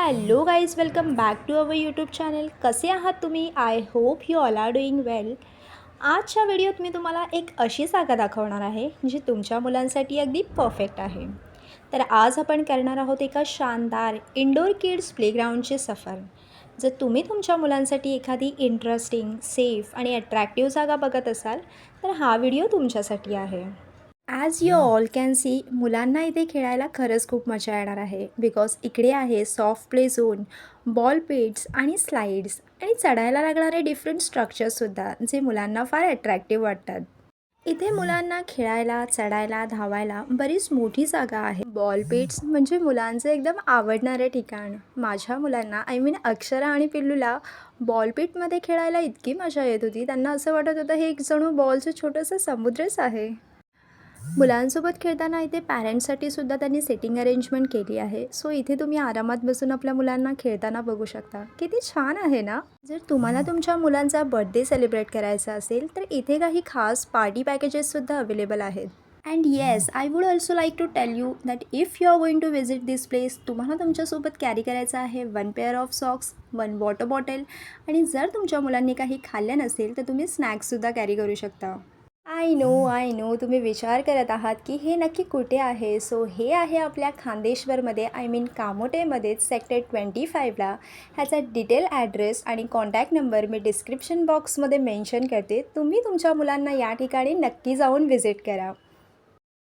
Hello guys, welcome back to our YouTube channel. कसे आहात तुम्ही? I hope you all are doing well. आजच्या व्हिडिओत मी तुम्हाला एक अशी जागा दाखवणार आहे जी तुमच्या मुलांसाठी अगदी परफेक्ट आहे. तर आज आपण करणार आहोत एका शानदार इंडोर किड्स प्लेग्राऊंडची सफर. जर तुम्ही तुमच्या मुलांसाठी एखादी इंटरेस्टिंग, सेफ आणि अट्रॅक्टिव्ह जागा बघत असाल तर हा व्हिडिओ तुमच्यासाठी आहे. As you all can see, मुलांना इथे खेळायला खरंच खूप मजा येणार आहे. बिकॉज इकडे आहे सॉफ्ट प्ले झोन, बॉल पिट्स आणि स्लाईड्स आणि चढायला लागणारे डिफरंट स्ट्रक्चर्ससुद्धा जे मुलांना फार अट्रॅक्टिव्ह वाटतात. इथे मुलांना खेळायला, चढायला, धावायला बरीच मोठी जागा आहे. बॉल पिट्स म्हणजे मुलांचं एकदम आवडणारे ठिकाण. माझ्या मुलांना अक्षरा आणि पिल्लूला बॉल पिटमध्ये खेळायला इतकी मजा येत होती, त्यांना असं वाटत होतं हे एक जणू बॉलचं छोटंसं समुद्रच आहे. मुलांसोबत खेळताना इथे पॅरेंट्ससाठी सुद्धा त्यांनी सेटिंग अरेंजमेंट केली आहे. सो इथे तुम्ही आरामात बसून आपल्या मुलांना खेळताना बघू शकता. किती छान आहे ना. जर तुम्हाला तुमच्या मुलांचा बर्थडे सेलिब्रेट करायचा असेल तर इथे काही खास पार्टी पॅकेजेससुद्धा अवेलेबल आहेत. And yes, I would also like to tell you that if you are going to visit this place, तुम्हाला तुमच्यासोबत कॅरी करायचं आहे 1 pair of socks, 1 water bottle आणि जर तुमच्या मुलांनी काही खाल्लं नसेल तर तुम्ही स्नॅक्ससुद्धा कॅरी करू शकता. आय नो तुम्ही विचार करत आहात की हे नक्की कुठे आहे. सो हे आहे आपल्या खांदेश्वरमध्ये, कामोटेमध्येच सेक्टर 25ला. ह्याचा डिटेल ॲड्रेस आणि कॉन्टॅक्ट नंबर मी डिस्क्रिप्शन बॉक्समध्ये मेन्शन करते. तुम्ही तुमच्या मुलांना या ठिकाणी नक्की जाऊन व्हिजिट करा.